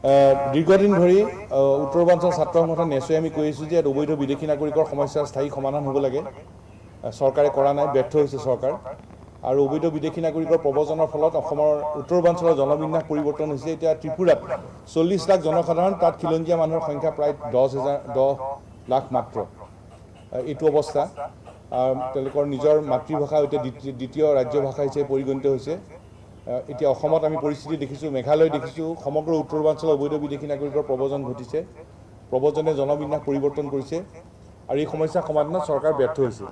দীৰ্ঘদিন ধৰি উত্তৰ পূৰ্বাঞ্চল ছাত্ৰ সংগঠন নেছয়ে আমি কৈ আছোঁ যে অবৈধ বিদেশী নাগৰিকৰ সমস্যাৰ স্থায়ী সমাধান হ'ব লাগে। চৰকাৰে কৰা নাই, ব্যৰ্থ হৈছে চৰকাৰ। আৰু অবৈধ বিদেশী নাগৰিকৰ প্ৰব্ৰজনৰ ফলত অসমৰ উত্তৰ পূৰ্বাঞ্চলৰ জনবিন্যাস পৰিৱৰ্তন হৈছে। এতিয়া ত্ৰিপুৰাত 40 লাখ জনসাধাৰণ, তাত খিলঞ্জীয়া মানুহৰ সংখ্যা প্ৰায় 10 লাখ মাত্ৰ। এইটো অৱস্থা। তেওঁলোকৰ নিজৰ মাতৃভাষা এতিয়া দ্বিতীয় ৰাজ্য ভাষা হিচাপে পৰিগণিত হৈছে। এতিয়া অসমত আমি পৰিস্থিতি দেখিছোঁ, মেঘালয় দেখিছোঁ, সমগ্ৰ উত্তৰ পূৰ্বাঞ্চলৰ অবৈধ বিদেশী নাগৰিকৰ প্ৰব্ৰজন ঘটিছে। প্ৰব্ৰজনে জনবিন্যাস পৰিৱৰ্তন কৰিছে আৰু এই সমস্যা সমাধানত চৰকাৰ ব্যৰ্থ হৈছে।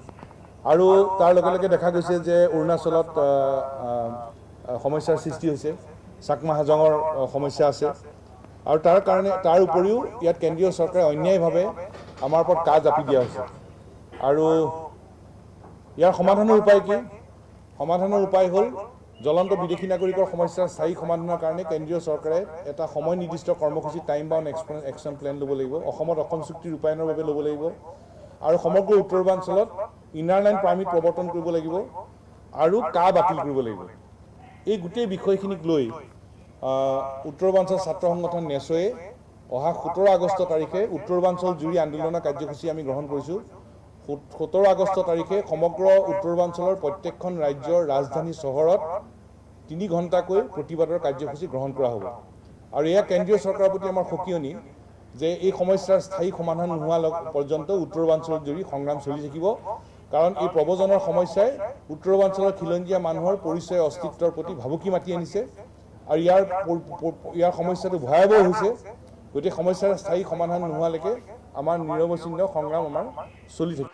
আৰু তাৰ লগে লগে দেখা গৈছে যে অৰুণাচলত সমস্যাৰ সৃষ্টি হৈছে, চাকমা হাজঙৰ সমস্যা আছে। আৰু তাৰ উপৰিও ইয়াত কেন্দ্ৰীয় চৰকাৰে অন্যায়ভাৱে আমাৰ ওপৰত কাজ জাপি দিয়া হৈছে। আৰু ইয়াৰ সমাধানৰ উপায় কি? সমাধানৰ উপায় হ'ল জ্বলন্ত বিদেশী নাগৰিকৰ সমস্যাৰ স্থায়ী সমাধানৰ কাৰণে কেন্দ্ৰীয় চৰকাৰে এটা সময় নিৰ্দিষ্ট কৰ্মসূচী টাইম বাউণ্ড একশ্যন প্লেন ল'ব লাগিব। অসমত অসম চুক্তি ৰূপায়ণৰ বাবে ল'ব লাগিব। আৰু সমগ্ৰ উত্তৰ পূৰ্বাঞ্চলত ইনাৰ লাইন পাৰ্মিট প্ৰৱৰ্তন কৰিব লাগিব আৰু কা বাতিল কৰিব লাগিব। এই গোটেই বিষয়খিনিক লৈ উত্তৰ পূৰ্বাঞ্চল ছাত্ৰ সংগঠন নেছয়ে অহা 17 আগষ্ট তাৰিখে উত্তৰ পূৰ্বাঞ্চল জুৰি আন্দোলনৰ কাৰ্যসূচী আমি গ্ৰহণ কৰিছোঁ। 17 আগষ্ট তাৰিখে সমগ্ৰ উত্তৰ পূৰ্বাঞ্চলৰ প্ৰত্যেকখন ৰাজ্যৰ ৰাজধানী চহৰত 3 ঘণ্টাকৈ প্ৰতিবাদৰ কাৰ্যসূচী গ্ৰহণ কৰা হ'ব। আৰু এয়া কেন্দ্ৰীয় চৰকাৰৰ প্ৰতি আমাৰ সকিয়নি যে এই সমস্যাৰ স্থায়ী সমাধান নোহোৱা পৰ্যন্ত উত্তৰ পূৰ্বাঞ্চল জুৰি সংগ্ৰাম চলি থাকিব। কাৰণ এই প্ৰব্ৰজনৰ সমস্যাই উত্তৰ পূৰ্বাঞ্চলৰ খিলঞ্জীয়া মানুহৰ পৰিচয় অস্তিত্বৰ প্ৰতি ভাবুকি মাতি আনিছে আৰু ইয়াৰ সমস্যাটো ভয়াৱহ হৈছে। গতিকে সমস্যাৰ স্থায়ী সমাধান নোহোৱালৈকে আমাৰ নিৰৱচ্ছিন্ন সংগ্ৰাম আমাৰ চলি থাকিব।